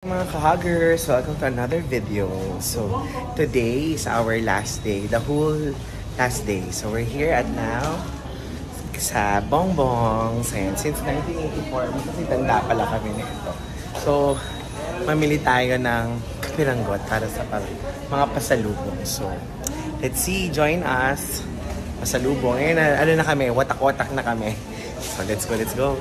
Mga ka-huggers, welcome to another video. So, today is our last day, the whole last day. So, we're here at now sa Bongbong's. And since 1984, kasi tanda pala kami nito. So, mamili tayo ng kapiranggot para sa mga pasalubong. So, let's see, join us. Pasalubong. Ngayon, ano na kami, watak-watak na kami. So, let's go, let's go.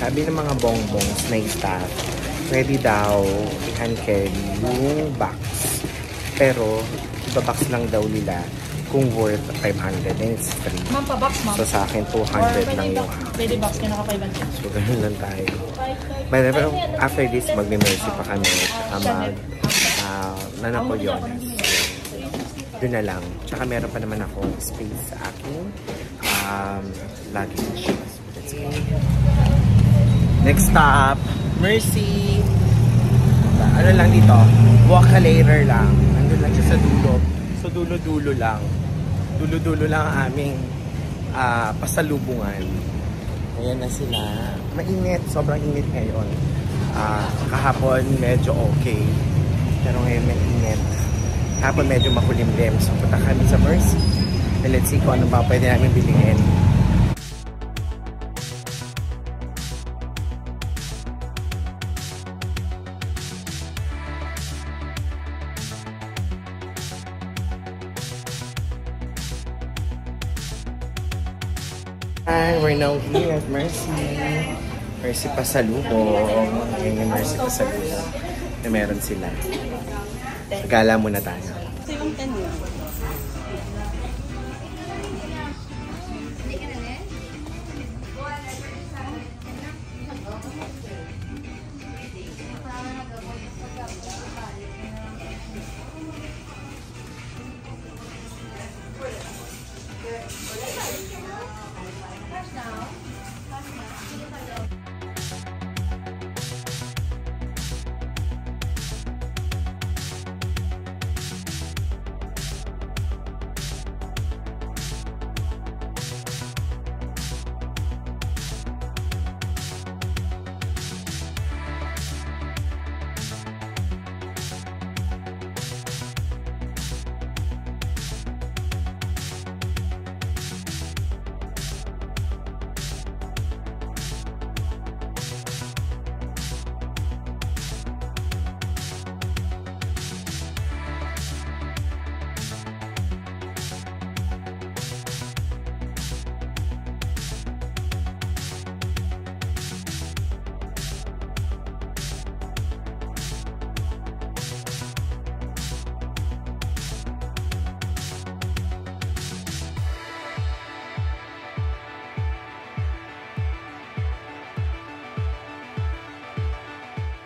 Sabi ng mga bongbongs na staff, ready daw i-hand carry yung box. Pero, iba-box lang daw nila kung worth 500 and it's free. Ma'am, pa-box, ma'am. So, sa akin, 200 lang yung pwede box, kaya naka-500. So, ganun lang tayo. Pero, after this, magme-mercy pa kami. Nanapoleones. Doon na lang. Tsaka meron pa naman akong space sa aking luggage. Let's go. Next stop, Mercy. Ano lang dito? Walk later lang. Nandun lang siya sa dulo. So dulo-dulo lang. Dulo-dulo lang ang aming pasalubungan. Ayan na sila. Mainit. Sobrang init ngayon. Kahapon medyo okay. Pero ngayon may init. Kahapon medyo makulimlim. So punta kami sa Mercy. And let's see kung ano ba pwede namin bilhin. Hi, we're now here at Mercy. Mercy pasalubong. Ayan yung Mercy pasalubong na meron sila. Gala muna tayo. So yung 10 yun.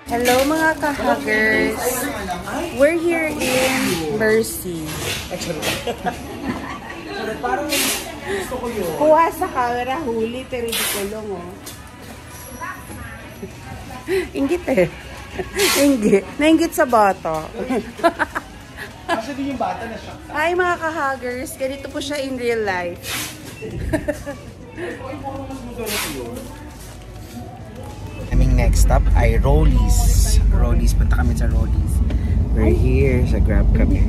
Hello mga ka-huggers! We're here in Mercy. Kuha sa camera, huli, pero di kulong, oh. Inggit eh. Inggit. Nainggit sa bata. Actually, yung bata na siya. Hi mga ka-huggers! Ganito po siya in real life. Aming next stop ay Rollies. Rollies, punta kami sa Rollies. We're here sa Grab kami.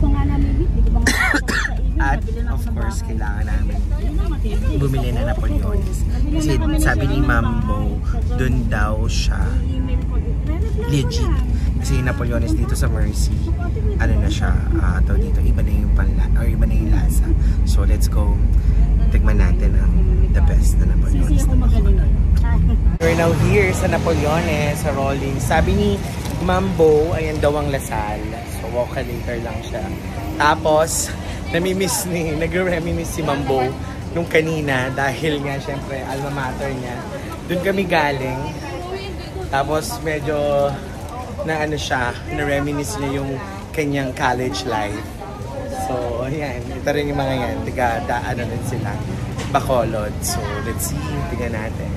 At of course, kailangan namin bumili na Napoleones. Kasi sabi ni Mambo, dun daw siya legit. Kasi Napoleones dito sa Mercy, ano na siya, dito, iba na yung iba na yung lasa. So let's go, tigman natin ang the best na Napoleones na Bacolod. We're now here sa Napoleones, sa Rolling. Sabi ni Mambo, ayan daw ang Lasal. So walk later lang siya. Tapos, nagre-reminisce si Mambo nung kanina dahil nga syempre alma mater niya. Doon kami galing. Tapos medyo na ano siya, na-reminisce niya yung kanyang college life. So, ayan. Ito rin yung mga yan. Ano din sila. Bacolod. So, let's see. Tingnan natin.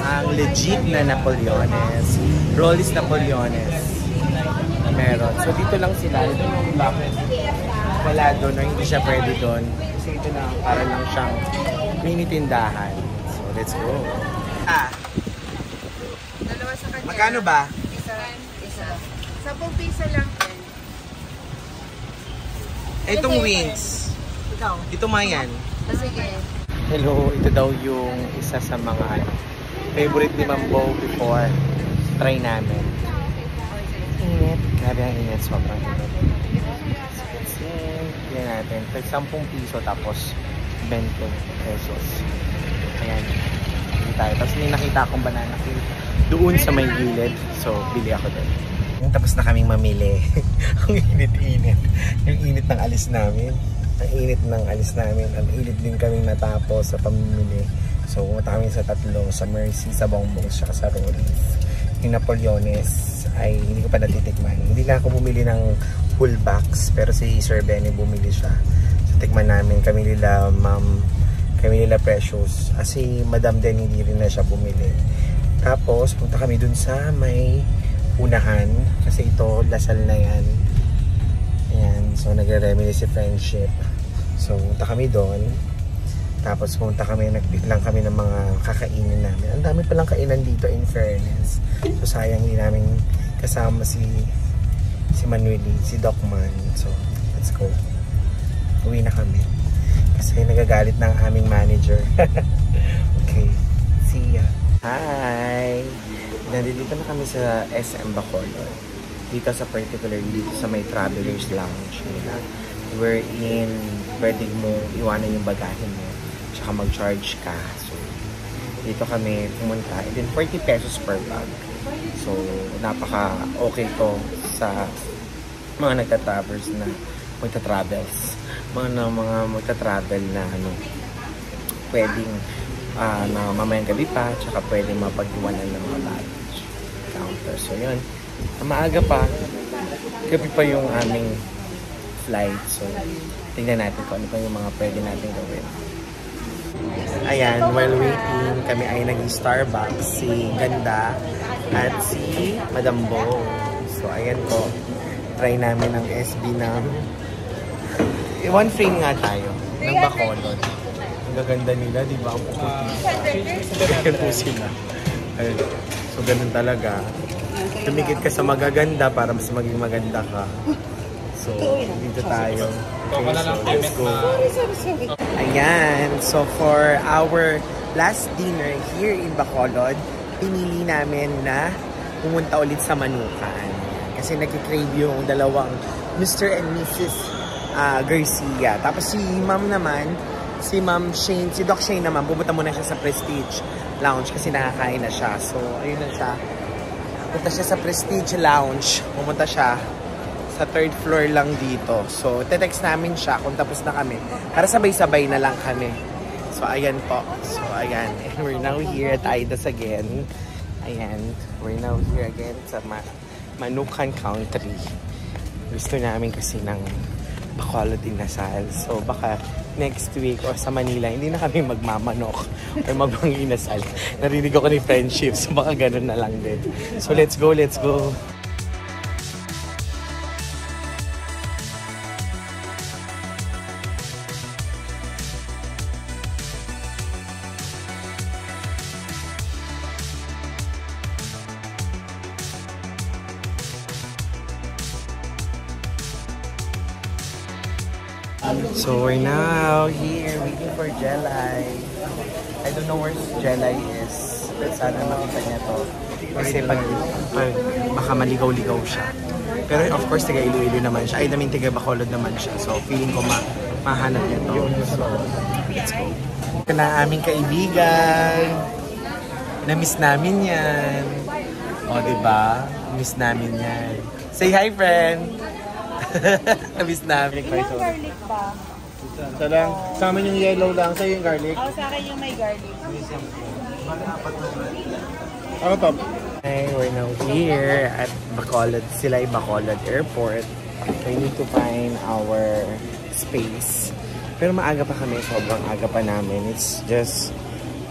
Ang legit na Napoleones. Rollies Napoleones. Meron. So dito lang sila. Ito yung bakit wala doon o hindi siya pwede doon. Kasi ito na para lang siyang mini tindahan. So let's go. Dalawa sa kanya. Magkano ba? Isa. 10 piso lang. Itong wings. Ikaw. Ito mayan. Sige. Hello, ito daw yung isa sa mga favorite ni Mambo before. Try namin. Init. Grabe ang init. Sobrang init. Yan natin. 10 piso tapos 20 pesos. Ayan. Bili tayo. Tapos may nakita akong banana cake doon sa may gilid. So, bili ako doon. Tapos na kaming mamili. Ang init-init. Yung init ng alis namin. Ang init ng alis namin. Ang init din kaming natapos sa pamimili. So, pumunta kami sa tatlo. Sa Mercy, sa Bongbong, siya sa Rollies. Yung Napoleones ay hindi ko pa natitikman. Hindi na ako bumili ng full box. Pero si Sir Benny bumili siya. So, tikman namin. Kami nila, Ma'am, kami nila Precious. Kasi Madam din hindi rin na siya bumili. Tapos, punta kami dun sa may unahan. Kasi ito, Lasal na yan. Ayan. So, nagre-reminisce si Friendship. So, punta kami doon. Tapos, punta kami, nag-pick lang kami ng mga kakainin namin. Ang dami palang kainan dito, in fairness. So, sayang hindi namin kasama si Manueli, si Doc Man. So, let's go. Uwi na kami. Kasi nagagalit ng aming manager. Okay. See ya. Hi! Nandito na kami sa SM Bacolod. Dito sa particularly dito sa may Travelers Lounge nila. Wherein pwede mo iwanan yung bagahe mo. Tsaka mag-charge ka. So, dito kami pumunta. And then 40 pesos per bag. So, napaka-okay to sa mga nagtatravels na magta-travels. Mga magta-travel na ano, pwedeng na mamayang gabi pa, tsaka pwedeng mapag-iwanan ng mga baggage counter. So, yun. Maaga pa, gabi pa yung aming flight. So, tingnan natin kung ano pa yung mga pwede natin gawin. Ayan, while waiting, kami ay nag-Starbucks, si Ganda at si Madam Bo. So, ayan po. Try namin ang SB na one frame nga tayo ng Bacolod. Ang gaganda nila, di ba? Ang puputi. Ayan po sila. Ayun. So, ganun talaga. Tumikit ka sa magaganda para mas maging maganda ka. So, dito tayo. Okay, so let's go. Ayan. So, for our last dinner here in Bacolod, pinili namin na pumunta ulit sa Manukan. Kasi nag-crave yung dalawang Mr. and Mrs. Garcia. Tapos si Ma'am naman, si Ma'am Shane, si Doc Shane naman, pumunta muna siya sa Prestige Lounge kasi nakakain na siya. So, ayun na siya. Punta siya sa Prestige Lounge. Pumunta siya sa 3rd floor lang dito. So, te-text namin siya kung tapos na kami. Para sabay-sabay na lang kami. So, ayan po. So, ayan. And we're now here at Aidas again. Ayan. We're now here again sa Manukan Country. Gusto namin kasi ng Bacolod Inasal. So, baka next week or sa Manila, hindi na kami magmamanok or magmanginasal. Narinig ako ni friendship. So, baka ganun na lang din. So, let's go, let's go. So we're now here waiting for Jelay. I don't know where Jelay is. But sana makita niya to. Kasi pag baka maligaw-ligaw siya. Pero of course, taga Iloilo naman siya. I mean, taga Bacolod naman siya. So feeling ko mahanap niya to. So let's go. Ito na aming kaibigan. Na-miss namin yan. O, diba? Miss namin yan. Say hi, friend! Na-miss namin. Ilang garlic ba? Isa lang. Sa amin yung yellow lang. Sa'yo yung garlic. Sa akin yung may garlic. Ano to? Okay, we're now here at Bacolod. Sila ay Bacolod Airport. We need to find our space. Pero maaga pa kami. Sobrang aga pa namin. It's just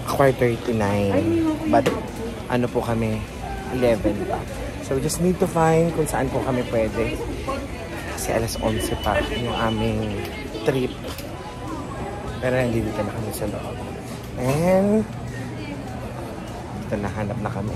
8:45. But ano po kami? 11 pa. So we just need to find kung saan po kami pwede. Kasi alas 11 pa yung aming trip. Pero nandito na kami sa loob. And ito, nahanap na kami.